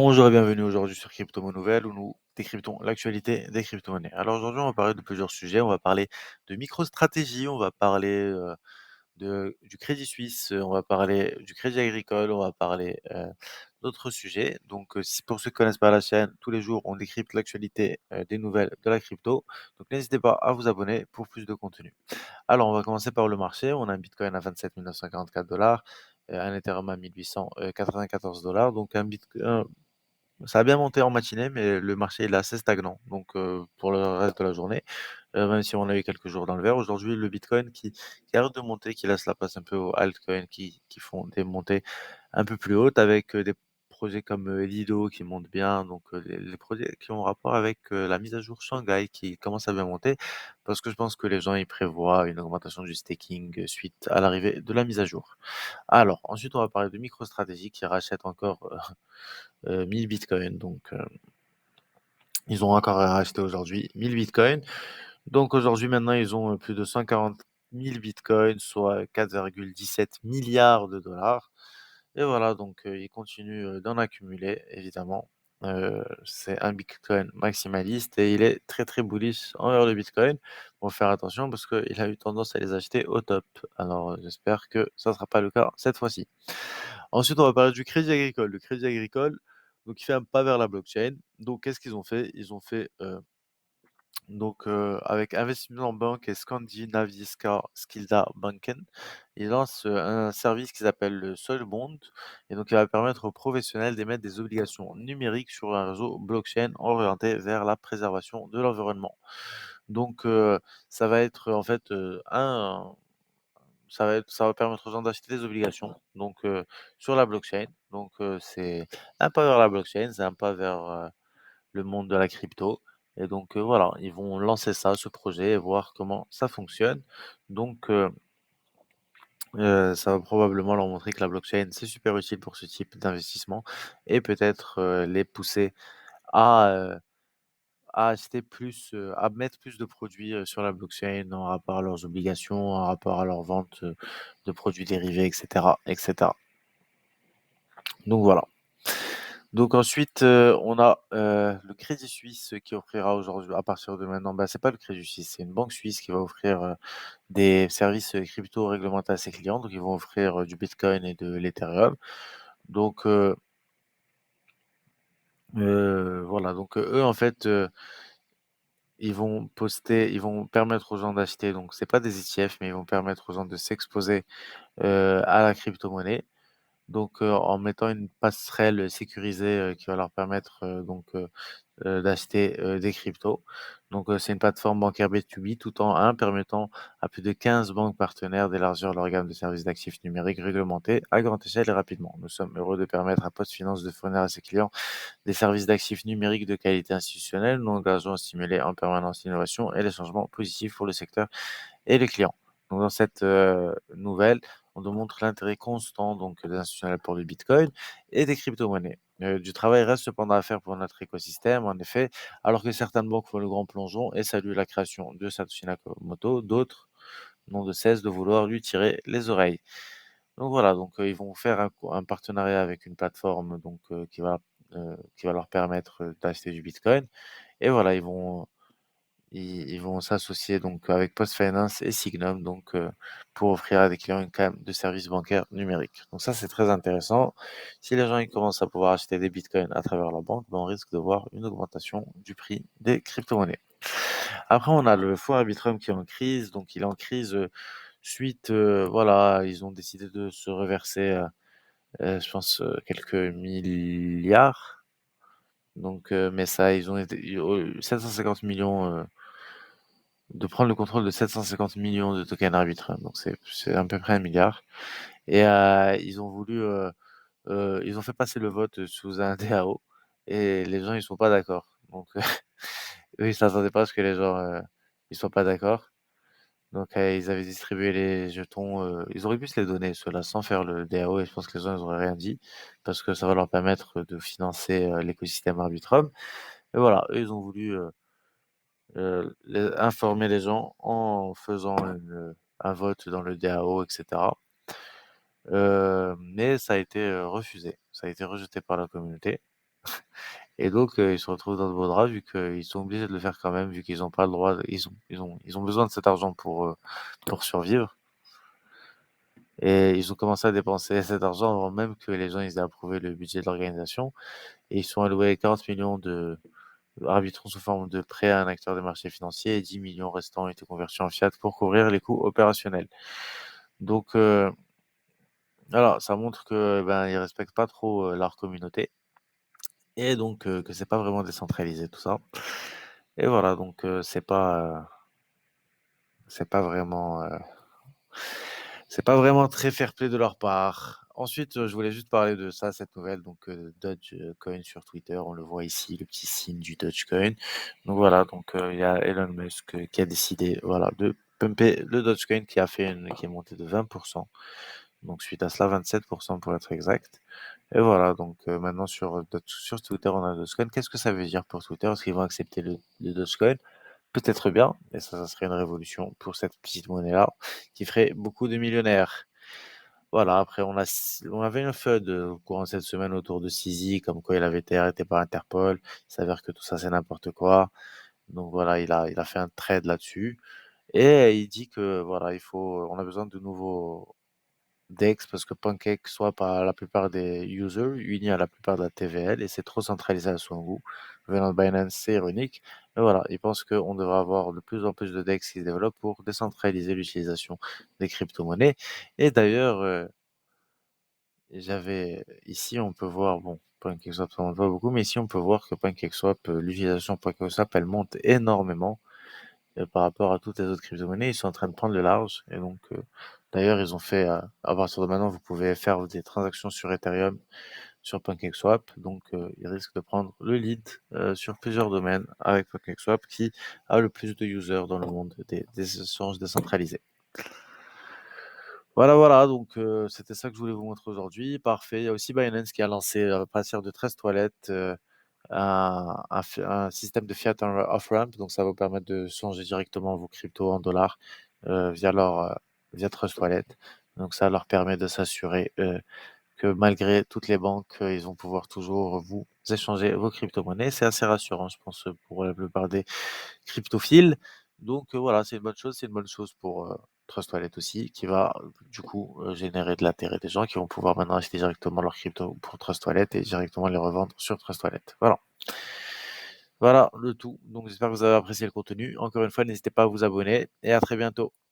Bonjour et bienvenue aujourd'hui sur Crypto Mo Nouvelles où nous décryptons l'actualité des crypto-monnaies. Alors aujourd'hui, on va parler de plusieurs sujets. On va parler de micro-stratégie, on va parler du Crédit Suisse, on va parler du Crédit Agricole, on va parler d'autres sujets. Donc, si pour ceux qui ne connaissent pas la chaîne, tous les jours, on décrypte l'actualité des nouvelles de la crypto. Donc, n'hésitez pas à vous abonner pour plus de contenu. Alors, on va commencer par le marché. On a un Bitcoin à 27 944 dollars, un Ethereum à 1894 dollars. Donc, un Bitcoin, ça a bien monté en matinée, mais le marché il est assez stagnant. Donc, pour le reste de la journée, même si on a eu quelques jours dans le vert, aujourd'hui, le Bitcoin qui arrête de monter, qui laisse la place un peu aux altcoins qui font des montées un peu plus hautes avec des projets comme Lido qui montent bien. Donc, les projets qui ont rapport avec la mise à jour Shanghai qui commence à bien monter parce que je pense que les gens ils prévoient une augmentation du staking suite à l'arrivée de la mise à jour. Alors, ensuite, on va parler de MicroStrategy qui rachète encore 1000 bitcoins. Donc, ils ont encore racheté aujourd'hui 1000 bitcoins. Donc, aujourd'hui, maintenant, ils ont plus de 140 000 bitcoins, soit 4,17 milliards de dollars. Et voilà, donc ils continuent d'en accumuler, évidemment. C'est un bitcoin maximaliste et il est très très bullish envers le bitcoin. Faut faire attention parce qu'il a eu tendance à les acheter au top. Alors, j'espère que ça ne sera pas le cas cette fois-ci. Ensuite, on va parler du Crédit Agricole. Le Crédit Agricole, donc il fait un pas vers la blockchain. Donc qu'est-ce qu'ils ont fait? Ils ont fait, avec Investissement Banque et Skandinaviska Skilda Banken, ils lancent, un service qui s'appelle le Soilbond et donc il va permettre aux professionnels d'émettre des obligations numériques sur un réseau blockchain orienté vers la préservation de l'environnement. Donc ça va être en fait, ça va permettre aux gens d'acheter des obligations, donc sur la blockchain. Donc c'est un pas vers la blockchain, c'est un pas vers, le monde de la crypto et donc voilà, ils vont lancer ça, ce projet et voir comment ça fonctionne. Donc ça va probablement leur montrer que la blockchain, c'est super utile pour ce type d'investissement et peut-être, les pousser à, à acheter plus, à mettre plus de produits, sur la blockchain en rapport à leurs obligations, en rapport à leur vente, de produits dérivés et cetera et cetera. Donc voilà. Donc ensuite, on a, le Crédit Suisse qui offrira aujourd'hui à partir de maintenant, bah, c'est pas le Crédit Suisse, c'est une banque suisse qui va offrir, des services, crypto réglementés à ses clients. Donc ils vont offrir, du Bitcoin et de l'Ethereum. Donc voilà, donc eux en fait, ils vont permettre aux gens d'acheter, donc c'est pas des ETF, mais ils vont permettre aux gens de s'exposer, à la crypto-monnaie. Donc en mettant une passerelle sécurisée, qui va leur permettre, d'acheter, des cryptos. Donc c'est une plateforme bancaire B2B tout en un permettant à plus de 15 banques partenaires d'élargir leur gamme de services d'actifs numériques réglementés à grande échelle et rapidement. Nous sommes heureux de permettre à PostFinance de fournir à ses clients des services d'actifs numériques de qualité institutionnelle. Nous engageons à stimuler en permanence l'innovation et les changements positifs pour le secteur et les clients. Donc dans cette, nouvelle, on nous montre l'intérêt constant donc des institutionnels pour le bitcoin et des crypto-monnaies. Du travail reste cependant à faire pour notre écosystème, en effet, alors que certaines banques font le grand plongeon et saluent la création de Satoshi Nakamoto, d'autres n'ont de cesse de vouloir lui tirer les oreilles. Donc voilà, donc ils vont faire un partenariat avec une plateforme donc qui va leur permettre, d'acheter du bitcoin et voilà, ils vont s'associer donc avec PostFinance et Signum donc pour offrir à des clients une gamme de services bancaires numériques. Donc ça, c'est très intéressant. Si les gens ils commencent à pouvoir acheter des bitcoins à travers leur banque, ben, on risque de voir une augmentation du prix des crypto-monnaies. Après, on a le fonds Arbitrum qui est en crise. Donc il est en crise, suite, voilà, ils ont décidé de se reverser, je pense, quelques milliards. Donc mais ça, ils ont été 750 millions, de prendre le contrôle de 750 millions de tokens Arbitrum, donc c'est à peu près 1 milliard et ils ont voulu, ils ont fait passer le vote sous un DAO et les gens ils sont pas d'accord. Donc eux ils s'attendaient pas à ce que les gens, ils soient pas d'accord. Donc ils avaient distribué les jetons, ils auraient pu se les donner ceux-là sans faire le DAO et je pense que les gens ils auraient rien dit parce que ça va leur permettre de financer, l'écosystème Arbitrum et voilà, eux ils ont voulu, informer les gens en faisant un vote dans le DAO, etc. Mais ça a été refusé, ça a été rejeté par la communauté. Et donc ils se retrouvent dans de beaux draps vu qu'ils sont obligés de le faire quand même, vu qu'ils ont pas le droit de ils ont besoin de cet argent pour survivre et ils ont commencé à dépenser cet argent avant même que les gens ils aient approuvé le budget de l'organisation et ils sont alloués 40 millions de arbitrons sous forme de prêt à un acteur des marchés financiers et 10 millions restants ont été convertis en fiat pour couvrir les coûts opérationnels. Donc alors ça montre que, ben, ils respectent pas trop, leur communauté et donc que c'est pas vraiment décentralisé tout ça et voilà donc c'est pas vraiment, c'est pas vraiment très fair-play de leur part. Ensuite, je voulais juste parler de ça, cette nouvelle, donc Dogecoin sur Twitter. On le voit ici, le petit signe du Dogecoin. Donc voilà, donc il y a Elon Musk qui a décidé, voilà, de pumper le Dogecoin qui est monté de 20%. Donc suite à cela, 27% pour être exact. Et voilà, donc maintenant sur Twitter, on a Dogecoin. Qu'est-ce que ça veut dire pour Twitter? Est-ce qu'ils vont accepter le Dogecoin? Peut-être bien, et ça serait une révolution pour cette petite monnaie-là, qui ferait beaucoup de millionnaires. Voilà, après on avait un FUD au courant de cette semaine autour de Sisi, comme quoi il avait été arrêté par Interpol. Il s'avère que tout ça c'est n'importe quoi. Donc voilà, il a fait un trade là-dessus et il dit que voilà, on a besoin de nouveaux DEX parce que PancakeSwap a la plupart des users, Uni a la plupart de la TVL et c'est trop centralisé à son goût. Venant de Binance, c'est ironique. Mais voilà, il pense qu'on devrait avoir de plus en plus de DEX qui se développent pour décentraliser l'utilisation des crypto-monnaies. Et d'ailleurs, ici, on peut voir, bon, PancakeSwap, ça monte pas beaucoup, mais ici, on peut voir que PancakeSwap, l'utilisation de PancakeSwap, elle monte énormément par rapport à toutes les autres crypto-monnaies. Ils sont en train de prendre le large. Et donc, d'ailleurs, ils ont fait, à partir de maintenant, vous pouvez faire des transactions sur Ethereum, sur PancakeSwap. Donc, ils risquent de prendre le lead sur plusieurs domaines avec PancakeSwap, qui a le plus de users dans le monde des échanges décentralisés. Voilà, voilà, donc c'était ça que je voulais vous montrer aujourd'hui. Parfait. Il y a aussi Binance qui a lancé, à partir de 13 toilettes, un système de fiat off-ramp. Donc ça va vous permettre de changer directement vos cryptos en dollars via Trust Wallet. Donc ça leur permet de s'assurer que malgré toutes les banques, ils vont pouvoir toujours vous échanger vos crypto-monnaies. C'est assez rassurant, je pense, pour la plupart des cryptophiles. Donc voilà, c'est une bonne chose. C'est une bonne chose pour Trust Wallet aussi, qui va du coup générer de l'intérêt des gens qui vont pouvoir maintenant acheter directement leurs cryptos pour Trust Wallet et directement les revendre sur Trust Wallet. Voilà. Voilà le tout. Donc j'espère que vous avez apprécié le contenu. Encore une fois, n'hésitez pas à vous abonner et à très bientôt.